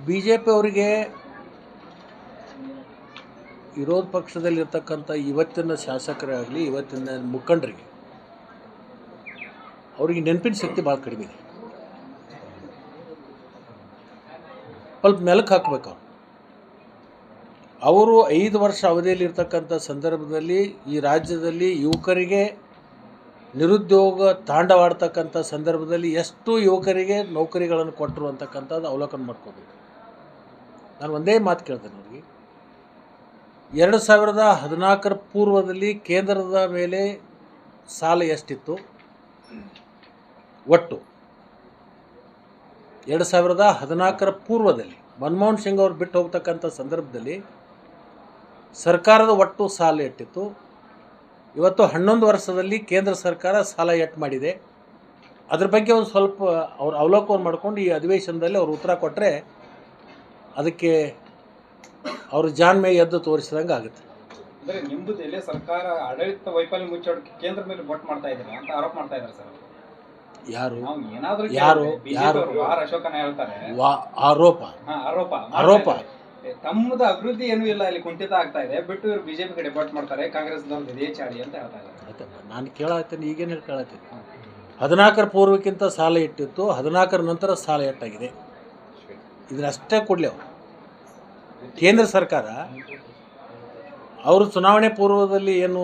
B J ಪಿಯವರಿಗೆ ವಿರೋಧ ಪಕ್ಷದಲ್ಲಿರ್ತಕ್ಕಂಥ ಇವತ್ತಿನ ಶಾಸಕರಾಗಲಿ ಇವತ್ತಿನ ಮುಖಂಡರಿಗೆ ಅವರಿಗೆ ನೆನಪಿನ ಶಕ್ತಿ ಭಾಳ ಕಡಿಮೆ ಇದೆ. ಸ್ವಲ್ಪ ಮೆಲುಕು ಹಾಕಬೇಕು. ಅವರು 5 ವರ್ಷ ಅವಧಿಯಲ್ಲಿರ್ತಕ್ಕಂಥ ಸಂದರ್ಭದಲ್ಲಿ ಈ ರಾಜ್ಯದಲ್ಲಿ ಯುವಕರಿಗೆ ನಿರುದ್ಯೋಗ ತಾಂಡವಾಡ್ತಕ್ಕಂಥ ಸಂದರ್ಭದಲ್ಲಿ ಎಷ್ಟು ಯುವಕರಿಗೆ ನೌಕರಿಗಳನ್ನು ಕೊಟ್ಟರು ಅಂತಕ್ಕಂಥದ್ದು ಅವಲೋಕನ ಮಾಡ್ಕೋಬೇಕು. ನಾನು ಒಂದೇ ಮಾತು ಕೇಳ್ತೇನೆ ಅವ್ರಿಗೆ. 2014 ಪೂರ್ವದಲ್ಲಿ ಕೇಂದ್ರದ ಮೇಲೆ ಸಾಲ ಎಷ್ಟಿತ್ತು ಒಟ್ಟು? 2014 ಪೂರ್ವದಲ್ಲಿ ಮನಮೋಹನ್ ಸಿಂಗ್ ಅವರು ಬಿಟ್ಟು ಹೋಗ್ತಕ್ಕಂಥ ಸಂದರ್ಭದಲ್ಲಿ ಸರ್ಕಾರದ ಒಟ್ಟು ಸಾಲ ಎಷ್ಟಿತ್ತು? ಇವತ್ತು 11 ವರ್ಷದಲ್ಲಿ ಕೇಂದ್ರ ಸರ್ಕಾರ ಸಾಲ ಎಷ್ಟು ಮಾಡಿದೆ? ಅದ್ರ ಬಗ್ಗೆ ಒಂದು ಸ್ವಲ್ಪ ಅವ್ರು ಅವಲೋಕನ ಮಾಡ್ಕೊಂಡು ಈ ಅಧಿವೇಶನದಲ್ಲಿ ಅವರು ಉತ್ತರ ಕೊಟ್ಟರೆ ಅದಕ್ಕೆ ಅವರು ಜಾನ್ ಮೇ ಎದ್ದು ತೋರಿಸಿದಂಗೆ ಆಗುತ್ತೆ. ಅಂದರೆ ನಿಮ್ಮದು ಎಲ್ಲೇ ಸರ್ಕಾರ ಆಡಳಿತ ವೈಫಲ್ಯ ಮುಚ್ಚಾಡೋಕ್ಕೆ ಕೇಂದ್ರ ಮೇಲೆ ವೋಟ್ ಮಾಡ್ತಾ ಇದ್ದಾರೆ ಅಂತ ಆರೋಪ ಮಾಡ್ತಾ ಇದ್ದಾರೆ ಸರ್. ಯಾರು ಯಾರು ಆರ್ ಅಶೋಕನ ಹೇಳ್ತಾರೆ ಆರೋಪ ಆರೋಪ ಆರೋಪ ತಮ್ಮದು ಅಭಿವೃದ್ಧಿ ಏನೂ ಇಲ್ಲ, ಇಲ್ಲಿ ಕುಂಠಿತ ಆಗ್ತಾ ಇದೆ, ಬಿಟ್ಟು ಇವರು ಬಿಜೆಪಿ ಕಡೆ ವೋಟ್ ಮಾಡ್ತಾರೆ, ಕಾಂಗ್ರೆಸ್ ಇದೇ ಚಾಡಿ ಅಂತ ಹೇಳ್ತಾ ಇದ್ದಾರೆ. ನಾನು ಕೇಳತ್ತೀನಿ, ಈಗೇನು ಕೇಳತ್ತೀನಿ. 14 ಪೂರ್ವಕ್ಕಿಂತ ಸಾಲ ಇಟ್ಟಿತ್ತು, 14 ನಂತರ ಸಾಲ ಎಟ್ಟಾಗಿದೆ ಇದನ್ನಷ್ಟೇ ಕೊಡಲಿ ಅವರು. ಕೇಂದ್ರ ಸರ್ಕಾರ ಅವರು ಚುನಾವಣೆ ಪೂರ್ವದಲ್ಲಿ ಏನು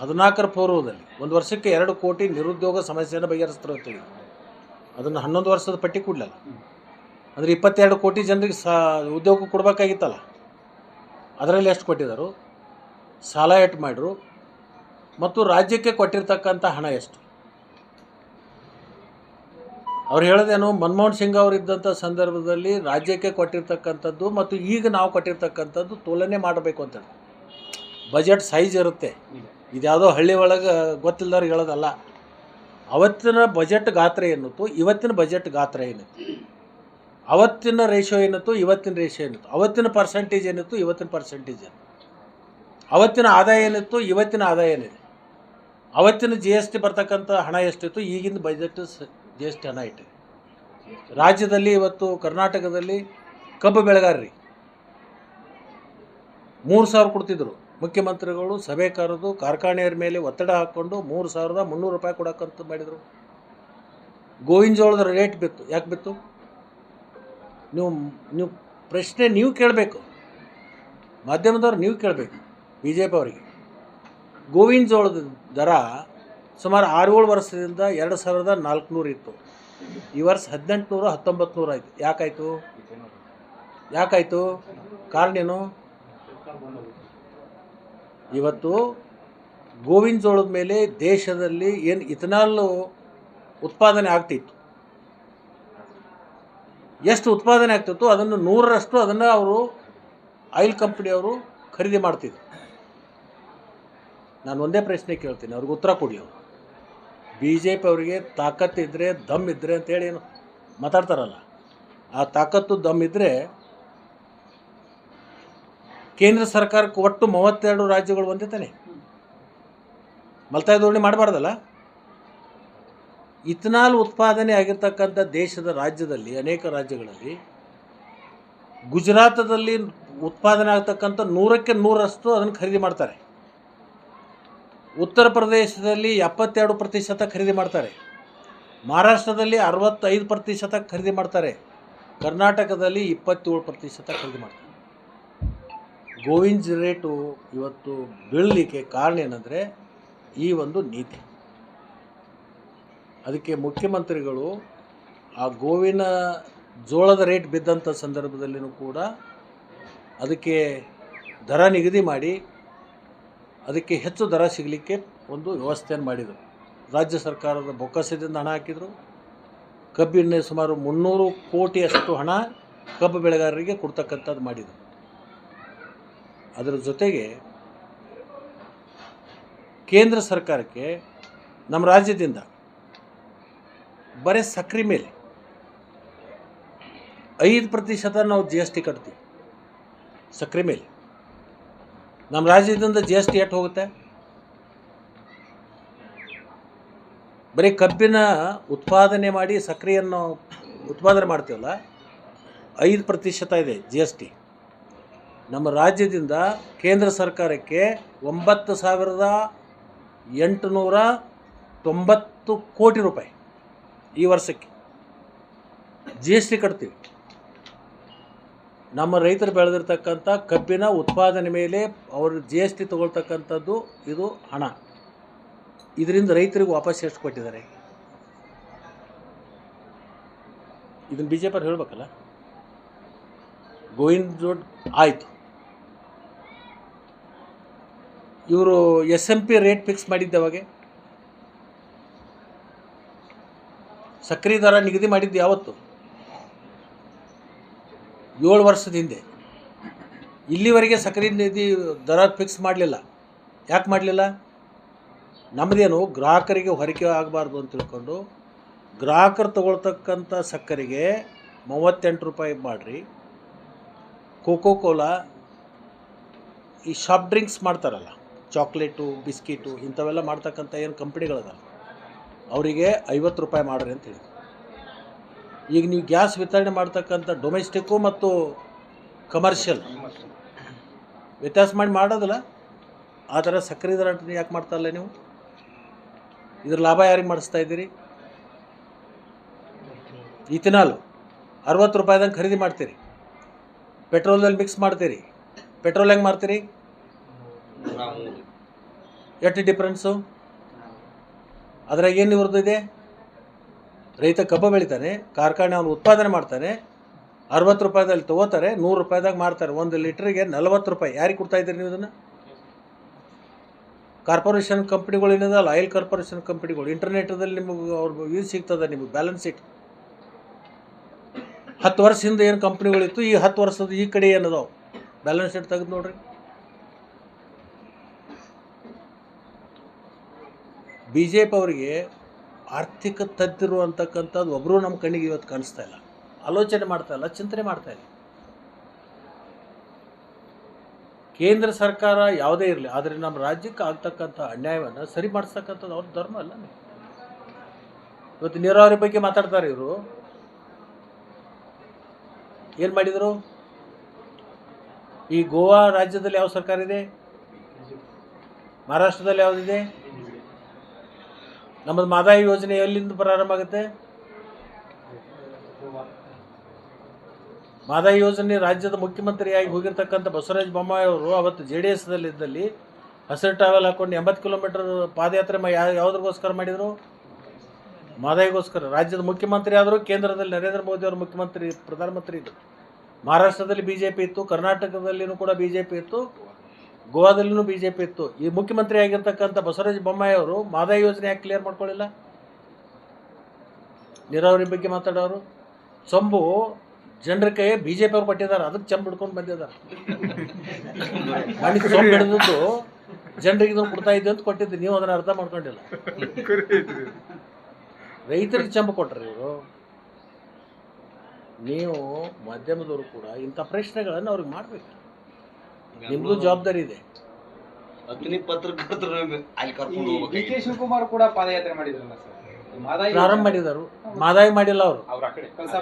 14 ಪೂರ್ವದಲ್ಲಿ 1 ವರ್ಷಕ್ಕೆ 2 ಕೋಟಿ ನಿರುದ್ಯೋಗ ಸಮಸ್ಯೆಯನ್ನು ಬಗೆಹರಿಸ್ತಾರೆ ಅಂತೇಳಿ ಅದನ್ನು 11 ವರ್ಷದ ಪಟ್ಟಿ ಕೊಡಲಿಲ್ಲ. ಅಂದರೆ 22 ಕೋಟಿ ಜನರಿಗೆ ಉದ್ಯೋಗ ಕೊಡಬೇಕಾಗಿತ್ತಲ್ಲ, ಅದರಲ್ಲಿ ಎಷ್ಟು ಕೊಟ್ಟಿದ್ದರು? ಸಾಲ ಎಷ್ಟು ಮಾಡಿದ್ರು? ಮತ್ತು ರಾಜ್ಯಕ್ಕೆ ಕೊಟ್ಟಿರ್ತಕ್ಕಂಥ ಹಣ ಎಷ್ಟು? ಅವ್ರು ಹೇಳೋದೇನು, ಮನಮೋಹನ್ ಸಿಂಗ್ ಅವರು ಇದ್ದಂಥ ಸಂದರ್ಭದಲ್ಲಿ ರಾಜ್ಯಕ್ಕೆ ಕೊಟ್ಟಿರ್ತಕ್ಕಂಥದ್ದು ಮತ್ತು ಈಗ ನಾವು ಕೊಟ್ಟಿರ್ತಕ್ಕಂಥದ್ದು ತುಲನೆ ಮಾಡಬೇಕು ಅಂತೇಳಿ. ಬಜೆಟ್ ಸೈಜ್ ಇರುತ್ತೆ. ಇದ್ಯಾವುದೋ ಹಳ್ಳಿ ಒಳಗೆ ಗೊತ್ತಿಲ್ಲದವ್ರಿಗೆ ಹೇಳೋದಲ್ಲ. ಅವತ್ತಿನ ಬಜೆಟ್ ಗಾತ್ರ ಏನಿತ್ತು, ಇವತ್ತಿನ ಬಜೆಟ್ ಗಾತ್ರ ಏನಿತ್ತು, ಅವತ್ತಿನ ರೇಷೋ ಏನಿತ್ತು, ಇವತ್ತಿನ ರೇಷೋ ಏನಿತ್ತು, ಅವತ್ತಿನ ಪರ್ಸೆಂಟೇಜ್ ಏನಿತ್ತು, ಇವತ್ತಿನ ಪರ್ಸೆಂಟೇಜ್ ಏನಿತ್ತು, ಅವತ್ತಿನ ಆದಾಯ ಏನಿತ್ತು, ಇವತ್ತಿನ ಆದಾಯ ಏನಿದೆ, ಅವತ್ತಿನ GST ಬರ್ತಕ್ಕಂಥ ಹಣ ಎಷ್ಟಿತ್ತು, ಈಗಿನ ಬಜೆಟ್ GST ಹಣ ಇಟ್ಟಿದೆ. ರಾಜ್ಯದಲ್ಲಿ ಇವತ್ತು ಕರ್ನಾಟಕದಲ್ಲಿ ಕಬ್ಬು ಬೆಳೆಗಾರರಿಗೆ 3,000 ಕೊಡ್ತಿದ್ರು. ಮುಖ್ಯಮಂತ್ರಿಗಳು ಸಭೆ ಕರೆದು ಕಾರ್ಖಾನೆಯರ ಮೇಲೆ ಒತ್ತಡ ಹಾಕ್ಕೊಂಡು 3,300 ರೂಪಾಯಿ ಕೊಡೋಕ್ಕಂತ ಮಾಡಿದರು. ಗೋವಿನ ಜೋಳದ ರೇಟ್ ಬಿತ್ತು. ಯಾಕೆ ಬಿತ್ತು? ನೀವು ಪ್ರಶ್ನೆ ನೀವು ಕೇಳಬೇಕು, ಮಾಧ್ಯಮದವ್ರು ನೀವು ಕೇಳಬೇಕು. BJP ಅವರಿಗೆ ಗೋವಿನ ಜೋಳದ ದರ ಸುಮಾರು 6-7 ವರ್ಷದಿಂದ 2,400 ಇತ್ತು. ಈ ವರ್ಷ 1,800 1,900 ಆಯಿತು. ಯಾಕಾಯಿತು? ಕಾರಣ ಏನು? ಇವತ್ತು ಗೋವಿನ ಜೋಳದ ಮೇಲೆ ದೇಶದಲ್ಲಿ ಏನು ಇಥನಾಲ್ ಉತ್ಪಾದನೆ ಆಗ್ತಿತ್ತು, ಎಷ್ಟು ಉತ್ಪಾದನೆ ಆಗ್ತಿತ್ತು ಅದನ್ನು 100ರಷ್ಟು ಅದನ್ನು ಅವರು ಆಯಿಲ್ ಕಂಪ್ನಿಯವರು ಖರೀದಿ ಮಾಡ್ತಿದ್ರು. ನಾನು ಒಂದೇ ಪ್ರಶ್ನೆ ಕೇಳ್ತೀನಿ, ಅವ್ರಿಗೆ ಉತ್ತರ ಕೊಡಿ. ಅವರು BJP ಅವರಿಗೆ ತಾಕತ್ತಿದ್ದರೆ ದಮ್ ಇದ್ದರೆ ಅಂತೇಳಿ ಏನು ಮಾತಾಡ್ತಾರಲ್ಲ, ಆ ತಾಕತ್ತು ದಮ್ ಇದ್ದರೆ ಕೇಂದ್ರ ಸರ್ಕಾರಕ್ಕೆ ಒಟ್ಟು 32 ರಾಜ್ಯಗಳು ಒಂದೇ ತಾನೆ, ಮಲ್ತಾಯ ಧೋರಣೆ ಮಾಡಬಾರ್ದಲ್ಲ. ಇಥನಾಲ್ ಉತ್ಪಾದನೆ ಆಗಿರ್ತಕ್ಕಂಥ ದೇಶದ ರಾಜ್ಯದಲ್ಲಿ ಅನೇಕ ರಾಜ್ಯಗಳಲ್ಲಿ ಗುಜರಾತದಲ್ಲಿ ಉತ್ಪಾದನೆ ಆಗ್ತಕ್ಕಂಥ 100ಕ್ಕೆ 100ರಷ್ಟು ಅದನ್ನು ಖರೀದಿ ಮಾಡ್ತಾರೆ. ಉತ್ತರ ಪ್ರದೇಶದಲ್ಲಿ 72% ಖರೀದಿ ಮಾಡ್ತಾರೆ. ಮಹಾರಾಷ್ಟ್ರದಲ್ಲಿ 65% ಖರೀದಿ ಮಾಡ್ತಾರೆ. ಕರ್ನಾಟಕದಲ್ಲಿ 27% ಖರೀದಿ ಮಾಡ್ತಾರೆ. ಗೋವಿನ ರೇಟು ಇವತ್ತು ಬೀಳಲಿಕ್ಕೆ ಕಾರಣ ಏನಂದರೆ ಈ ಒಂದು ನೀತಿ. ಅದಕ್ಕೆ ಮುಖ್ಯಮಂತ್ರಿಗಳು ಆ ಗೋವಿನ ಜೋಳದ ರೇಟ್ ಬಿದ್ದಂಥ ಸಂದರ್ಭದಲ್ಲಿಯೂ ಕೂಡ ಅದಕ್ಕೆ ದರ ನಿಗದಿ ಮಾಡಿ ಅದಕ್ಕೆ ಹೆಚ್ಚು ದರ ಸಿಗಲಿಕ್ಕೆ ಒಂದು ವ್ಯವಸ್ಥೆಯನ್ನು ಮಾಡಿದರು. ರಾಜ್ಯ ಸರ್ಕಾರದ ಬೊಕ್ಕಸದಿಂದ ಹಣ ಹಾಕಿದರು. ಕಬ್ಬಿನ ಸುಮಾರು 300 ಕೋಟಿಯಷ್ಟು ಹಣ ಕಬ್ಬು ಬೆಳೆಗಾರರಿಗೆ ಕೊಡ್ತಕ್ಕಂಥದ್ದು ಮಾಡಿದರು. ಅದರ ಜೊತೆಗೆ ಕೇಂದ್ರ ಸರ್ಕಾರಕ್ಕೆ ನಮ್ಮ ರಾಜ್ಯದಿಂದ ಬರೀ ಸಕ್ಕರೆ ಮೇಲೆ 5% ನಾವು GST ಕಟ್ತೀವಿ. ಸಕ್ಕರೆ ಮೇಲೆ ನಮ್ಮ ರಾಜ್ಯದಿಂದ GST ಎಷ್ಟು ಹೋಗುತ್ತೆ? ಬರೀ ಕಬ್ಬಿನ ಉತ್ಪಾದನೆ ಮಾಡಿ ಸಕ್ಕರೆಯನ್ನು ಉತ್ಪಾದನೆ ಮಾಡ್ತೀವಲ್ಲ, 5% ಇದೆ GST. ನಮ್ಮ ರಾಜ್ಯದಿಂದ ಕೇಂದ್ರ ಸರ್ಕಾರಕ್ಕೆ 9,890 ಕೋಟಿ ರೂಪಾಯಿ ಈ ವರ್ಷಕ್ಕೆ GST ಕಟ್ತೀವಿ. ನಮ್ಮ ರೈತರು ಬೆಳೆದಿರ್ತಕ್ಕಂಥ ಕಬ್ಬಿನ ಉತ್ಪಾದನೆ ಮೇಲೆ ಅವರು GST ತಗೊಳ್ತಕ್ಕಂಥದ್ದು ಇದು ಹಣ. ಇದರಿಂದ ರೈತರಿಗೆ ವಾಪಸ್ ಎಷ್ಟು ಕೊಟ್ಟಿದ್ದಾರೆ? ಇದನ್ನು BJP ಅವ್ರು ಹೇಳಬೇಕಲ್ಲ. ಗೋವಿಂದ ಜೋಡ್ ಆಯಿತು, ಇವರು SMP ರೇಟ್ ಫಿಕ್ಸ್ ಮಾಡಿದ್ದೆ ಅವಾಗೆ. ಸಕ್ಕರೆ ದರ ನಿಗದಿ ಮಾಡಿದ್ದು ಯಾವತ್ತು? 7 ವರ್ಷದ ಹಿಂದೆ. ಇಲ್ಲಿವರೆಗೆ ಸಕ್ಕರೆ ನಿಗದಿ ದರ ಫಿಕ್ಸ್ ಮಾಡಲಿಲ್ಲ. ಯಾಕೆ ಮಾಡಲಿಲ್ಲ? ನಮ್ಮದೇನು ಗ್ರಾಹಕರಿಗೆ ಹೊರಕೆ ಆಗಬಾರ್ದು ಅಂತ ತಿಳ್ಕೊಂಡು ಗ್ರಾಹಕರು ತಗೊಳ್ತಕ್ಕಂಥ ಸಕ್ಕರೆಗೆ 38 ರೂಪಾಯಿ ಮಾಡಿರಿ. ಕೋಕೋ ಕೋಲಾ, ಈ ಸಾಫ್ಟ್ ಡ್ರಿಂಕ್ಸ್ ಮಾಡ್ತಾರಲ್ಲ, ಚಾಕ್ಲೇಟು, ಬಿಸ್ಕಿಟು ಇಂಥವೆಲ್ಲ ಮಾಡ್ತಕ್ಕಂಥ ಏನು ಕಂಪ್ನಿಗಳದ ಅವರಿಗೆ 50 ರೂಪಾಯಿ ಮಾಡಿರಿ ಅಂತ ಹೇಳಿ. ಈಗ ನೀವು ಗ್ಯಾಸ್ ವಿತರಣೆ ಮಾಡ್ತಕ್ಕಂಥ ಡೊಮೆಸ್ಟಿಕ್ಕು ಮತ್ತು ಕಮರ್ಷಿಯಲ್ ವ್ಯತ್ಯಾಸ ಮಾಡಿ ಮಾಡೋದಿಲ್ಲ. ಆ ಥರ ಸಕ್ಕರೆ ದರ ಯಾಕೆ ಮಾಡ್ತಾರಲ್ಲ ನೀವು? ಇದ್ರ ಲಾಭ ಯಾರಿಗೆ ಮಾಡಿಸ್ತಾ ಇದ್ದೀರಿ? ಇಥನಾಲ್ 60 ರೂಪಾಯಿದಂಗೆ ಖರೀದಿ ಮಾಡ್ತೀರಿ, ಪೆಟ್ರೋಲ್ದಲ್ಲಿ ಮಿಕ್ಸ್ ಮಾಡ್ತೀರಿ. ಪೆಟ್ರೋಲ್ ಹೆಂಗೆ ಮಾಡ್ತೀರಿ? ಎಷ್ಟು ಡಿಫ್ರೆನ್ಸು? ಅದ್ರಾಗ ಏನು ಇವ್ರದ್ದಿದೆ? ರೈತ ಕಬ್ಬು ಬೆಳಿತಾನೆ, ಕಾರ್ಖಾನೆ ಅವನು ಉತ್ಪಾದನೆ ಮಾಡ್ತಾನೆ, 60 ರೂಪಾಯಿದಲ್ಲಿ ತೊಗೋತಾರೆ, 100 ರೂಪಾಯಿದಾಗ ಮಾರ್ತಾರೆ. 1 ಲೀಟ್ರಿಗೆ 40 ರೂಪಾಯಿ. ಯಾರಿಗೆ ಕೊಡ್ತಾ ಇದ್ದೀರಿ ನೀವು ಇದನ್ನು? ಕಾರ್ಪೊರೇಷನ್ ಕಂಪ್ನಿಗಳು ಏನಿದಲ್ಲ, ಆಯಿಲ್ ಕಾರ್ಪೊರೇಷನ್ ಕಂಪ್ನಿಗಳು. ಇಂಟರ್ನೆಟ್ದಲ್ಲಿ ನಿಮಗೆ ಅವ್ರ ಇದು ಸಿಗ್ತದೆ, ನಿಮಗೆ ಬ್ಯಾಲೆನ್ಸ್ ಶೀಟ್. 10 ವರ್ಷ ಹಿಂದೆ ಏನು ಕಂಪ್ನಿಗಳಿತ್ತು, ಈ 10 ವರ್ಷದ ಈ ಕಡೆ ಏನದಾವು ಬ್ಯಾಲೆನ್ಸ್ ಶೀಟ್ ತೆಗೆದು ನೋಡ್ರಿ. BJP ಅವರಿಗೆ ಆರ್ಥಿಕ ತಜ್ಞರು ಅಂತಕ್ಕಂಥದ್ದು ಒಬ್ಬರು ನಮ್ಮ ಕಣ್ಣಿಗೆ ಇವತ್ತು ಕಾಣಿಸ್ತಾ ಇಲ್ಲ. ಆಲೋಚನೆ ಮಾಡ್ತಾ ಇಲ್ಲ, ಚಿಂತನೆ ಮಾಡ್ತಾ ಇಲ್ಲ. ಕೇಂದ್ರ ಸರ್ಕಾರ ಯಾವುದೇ ಇರಲಿ, ಆದರೆ ನಮ್ಮ ರಾಜ್ಯಕ್ಕೆ ಆಗ್ತಕ್ಕಂಥ ಅನ್ಯಾಯವನ್ನು ಸರಿ ಮಾಡಿಸ್ತಕ್ಕಂಥದ್ದು ಅವ್ರ ಧರ್ಮ ಅಲ್ಲ. ಇವತ್ತು ನೀರಾವರಿ ಬಗ್ಗೆ ಮಾತಾಡ್ತಾರೆ ಇವರು. ಏನು ಮಾಡಿದರು? ಈ ಗೋವಾ ರಾಜ್ಯದಲ್ಲಿ ಯಾವ ಸರ್ಕಾರ ಇದೆ? ಮಹಾರಾಷ್ಟ್ರದಲ್ಲಿ ಯಾವುದಿದೆ? ನಮ್ಮದು ಮಹದಾಯಿ ಯೋಜನೆ ಎಲ್ಲಿಂದ ಪ್ರಾರಂಭ ಆಗುತ್ತೆ? ಮಹದಾಯಿ ಯೋಜನೆ ರಾಜ್ಯದ ಮುಖ್ಯಮಂತ್ರಿಯಾಗಿ ಹೋಗಿರ್ತಕ್ಕಂಥ ಬಸವರಾಜ ಬೊಮ್ಮಾಯಿ ಅವರು ಅವತ್ತು JDS ದಲ್ಲಿದ್ದಲ್ಲಿ ಹಸಿರು ಟ್ರಾವೆಲ್ ಹಾಕೊಂಡು 80 ಕಿಲೋಮೀಟರ್ ಪಾದಯಾತ್ರೆ ಯಾವುದ್ರಿಗೋಸ್ಕರ ಮಾಡಿದರು? ಮಹದಾಯಿಗೋಸ್ಕರ. ರಾಜ್ಯದ ಮುಖ್ಯಮಂತ್ರಿ ಆದರೂ ಕೇಂದ್ರದಲ್ಲಿ ನರೇಂದ್ರ ಮೋದಿ ಅವರು ಮುಖ್ಯಮಂತ್ರಿ, ಪ್ರಧಾನಮಂತ್ರಿ ಇದ್ದರು. ಮಹಾರಾಷ್ಟ್ರದಲ್ಲಿ BJP ಇತ್ತು, ಕರ್ನಾಟಕದಲ್ಲಿನೂ ಕೂಡ BJP ಇತ್ತು, ಗೋವಾದಲ್ಲಿನೂ BJP ಇತ್ತು. ಈ ಮುಖ್ಯಮಂತ್ರಿ ಆಗಿರ್ತಕ್ಕಂಥ ಬಸವರಾಜ ಬೊಮ್ಮಾಯಿ ಅವರು ಮಹದಾಯಿ ಯೋಜನೆ ಯಾಕೆ ಕ್ಲಿಯರ್ ಮಾಡ್ಕೊಳ್ಳಿಲ್ಲ? ನೀರಾವರಿ ಬಗ್ಗೆ ಮಾತಾಡೋರು ಚಂಬು ಜನರ ಕೈ BJP ಅವ್ರು ಕೊಟ್ಟಿದ್ದಾರೆ, ಅದಕ್ಕೆ ಚಂಬು ಹಿಡ್ಕೊಂಡು ಬಂದಿದ್ದಾರೆ. ಮಣ್ಣಿಗೆ ಚಂಬು ಹಿಡಿದದ್ದು ಜನರಿಗೆ ಇದನ್ನು ಕೊಡ್ತಾ ಇದ್ದೆ ಅಂತ ಕೊಟ್ಟಿದ್ದು, ನೀವು ಅದನ್ನು ಅರ್ಥ ಮಾಡ್ಕೊಂಡಿಲ್ಲ. ರೈತರಿಗೆ ಚಂಬು ಕೊಟ್ಟರೆ ಇವರು. ನೀವು ಮಾಧ್ಯಮದವರು ಕೂಡ ಇಂಥ ಪ್ರಶ್ನೆಗಳನ್ನು ಅವ್ರಿಗೆ ಮಾಡಬೇಕು. ನಿಮಗೂ ಜವಾಬ್ದಾರಿ ಇದೆ. DK ಶಿವಕುಮಾರ್ ಕೂಡ ಪಾದಯಾತ್ರೆ ಮಾಡಿದ್ರಲ್ಲ ಸರ್, ಪ್ರಾರಂಭ ಮಾಡಿದರು. ಮಹದಾಯಿ ಮಾಡಿಲ್ಲ ಅವರು. ಕಳಸಾ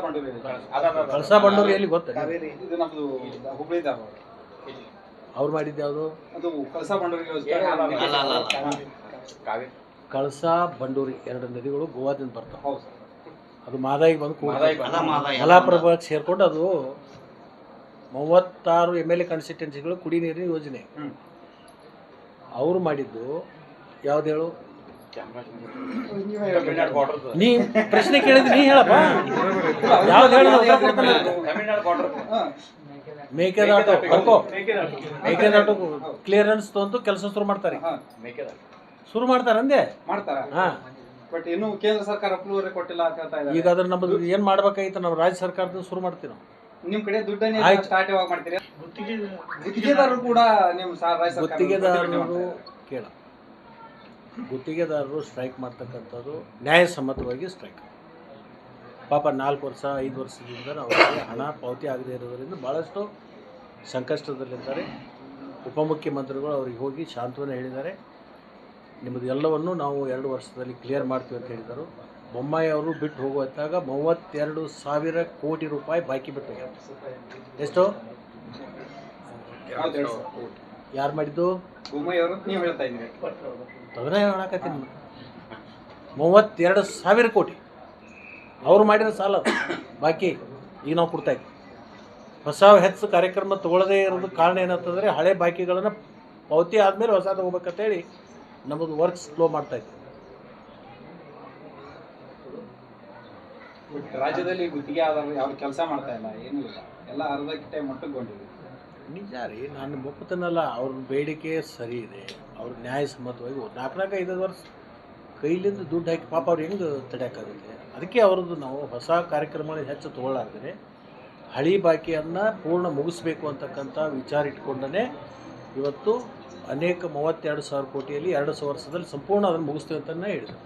ಬಂಡೂರು ಎಲ್ಲಿ ಗೊತ್ತ? ಇದು ನಮ್ದು ಹುಬ್ಳಿ ಧಾರವಾಡ. ಅವ್ರು ಮಾಡಿದ್ದು ಯಾವುದು? ಅದು ಕಳಸಾ ಬಂಡೂರಿ ಕಳಸಾ ಬಂಡೂರಿ 2 ನದಿಗಳು ಗೋವಾದಿಂದ ಬರ್ತಾವೆ. ಹೌದು ಸರ್. ಅದು ಮಹದಾಯಿಗೆ ಬಂದು ಮಲಾಪ್ರಭಾಕ್ಕೆ ಸೇರ್ಕೊಂಡು ಅದು 36 MLA ಕಾನ್ಸ್ಟಿಟ್ಯೂನ್ಸಿಗಳು ಕುಡಿ ನೀರಿನ ಯೋಜನೆ. ಅವರು ಮಾಡಿದ್ದು ಯಾವ್ದು ಹೇಳು? ನೀ ಪ್ರಶ್ನೆ ಕೇಳಿದ್ರೆ ನೀ ಹೇಳಪ್ಪ. ಯಾವ್ದು ಹೇಳ? ಮೇಕೆದಾಟು ಬರ್ಕೋ. ಮೇಕೆದಾಟು ಕ್ಲಿಯರೆನ್ಸ್ ತಂದು ಕೆಲಸ ಶುರು ಮಾಡ್ತಾರೆ. ಶುರು ಮಾಡ್ತಾರೆ ಅಂದೆ. ಮಾಡ್ತಾರ? ಬಟ್ ಇನ್ನು ಕೇಂದ್ರ ಸರ್ಕಾರ ಅಪ್ರೂವಲ್ ಕೊಟ್ಟಿಲ್ಲ ಅಂತ ಹೇಳ್ತಾ ಇದ್ದಾರೆ. ಈಗ ಅದ್ರ ನಮ್ಮದು ಏನು ಮಾಡ್ಬೇಕಾಗಿತ್ತು? ನಾವು ರಾಜ್ಯ ಸರ್ಕಾರದಿಂದ ಶುರು ಮಾಡ್ತೀವಿ. ನಾವು ನಿಮ್ಮ ಕಡೆ ದುಡ್ಡನ್ನೇ ಸ್ಟಾರ್ಟ್ ಯಾವಾಗ ಮಾಡ್ತೀರಿ? ಗುತ್ತಿಗೆದಾರರು ಕೂಡ ನಿಮ್ಮ ರಾಜ್ಯ ಸರ್ಕಾರ ಗುತ್ತಿಗೆದಾರರು ಕೇಳ, ಗುತ್ತಿಗೆದಾರರು ಸ್ಟ್ರೈಕ್ ಮಾಡ್ತಕ್ಕಂಥದ್ದು ನ್ಯಾಯಸಮ್ಮತವಾಗಿ ಸ್ಟ್ರೈಕ್. ಪಾಪ 4 ವರ್ಷ 5 ವರ್ಷದಿಂದ ಅವರಿಗೆ ಹಣ ಪಾವತಿ ಆಗದೇ ಇರೋದರಿಂದ ಭಾಳಷ್ಟು ಸಂಕಷ್ಟದಲ್ಲಿದ್ದಾರೆ. ಉಪಮುಖ್ಯಮಂತ್ರಿಗಳು ಅವರಿಗೆ ಹೋಗಿ ಸಾಂತ್ವನ ಹೇಳಿದ್ದಾರೆ. ನಿಮ್ಮದು ಎಲ್ಲವನ್ನು ನಾವು 2 ವರ್ಷದಲ್ಲಿ ಕ್ಲಿಯರ್ ಮಾಡ್ತೀವಿ ಅಂತ ಹೇಳಿದರು. ಬೊಮ್ಮಾಯಿ ಅವರು ಬಿಟ್ಟು ಹೋಗುವಾಗ 32,000 ಕೋಟಿ ರೂಪಾಯಿ ಬಾಕಿ ಬಿಟ್ಟು ಹೋಗ್ಯಾರ. ಎಷ್ಟು? ಯಾರು ಮಾಡಿದ್ದು? ಬೊಮ್ಮಾಯಿ ಅವರು ನೀವು ಹೇಳ್ತಾ ಇದ್ದೀರಿ. ಅದನ್ನೇ ಹೇಳಕತ್ತೀನಿ. 32,000 ಕೋಟಿ ಅವ್ರು ಮಾಡಿರೋ ಸಾಲ ಅದು. ಬಾಕಿ ಈಗ ನಾವು ಕೊಡ್ತಾ ಇದ್ವಿ. ಹೊಸ ಹೆಚ್ಚು ಕಾರ್ಯಕ್ರಮ ತೊಗೊಳ್ಳದೇ ಇರೋದು ಕಾರಣ ಏನಂತಂದರೆ ಹಳೆ ಬಾಕಿಗಳನ್ನು ಪಾವತಿ ಆದಮೇಲೆ ಹೊಸ ತೊಗೋಬೇಕಂತೇಳಿ ನಮ್ಮದು ವರ್ಕ್ ಸ್ಲೋ ಮಾಡ್ತಾಯಿದ್ವಿ. ರಾಜ್ಯದಲ್ಲಿ ಗುತ್ತಿಗೆ ಆದವರು ಯಾವ ಕೆಲಸ ಮಾಡ್ತಾ ಇಲ್ಲ, ಏನೂ ಇಲ್ಲ, ಎಲ್ಲ ಅರ್ಧಕ್ಕೆ ಮಟ್ಟಗೊಂಡಿದೆ. ನಿಜ ರೀ, ನಾನು ಒಪ್ಪುತ್ತೇನಲ್ಲ. ಅವ್ರ ಬೇಡಿಕೆ ಸರಿ ಇದೆ, ಅವ್ರ ನ್ಯಾಯಸಮ್ಮತವಾಗಿ 4-5 ವರ್ಷ ಕೈಲಿಂದ ದುಡ್ಡು ಹಾಕಿ ಪಾಪ ಅವ್ರು ಹೆಂಗೆ ತಡೆಯೋಕ್ಕಾಗುತ್ತೆ. ಅದಕ್ಕೆ ಅವ್ರದ್ದು ನಾವು ಹೊಸ ಕಾರ್ಯಕ್ರಮಗಳು ಹೆಚ್ಚು ತೊಗೊಳ್ಳಾರ್ದೇ ಹಳಿ ಬಾಕಿಯನ್ನು ಪೂರ್ಣ ಮುಗಿಸ್ಬೇಕು ಅಂತಕ್ಕಂಥ ವಿಚಾರ ಇಟ್ಕೊಂಡೇ ಇವತ್ತು ಅನೇಕ 32,000 ಕೋಟಿಯಲ್ಲಿ 2 ವರ್ಷದಲ್ಲಿ ಸಂಪೂರ್ಣ ಅದನ್ನು ಮುಗಿಸ್ತೀವಿ ಅಂತಲೇ ಹೇಳಿದ್ರು.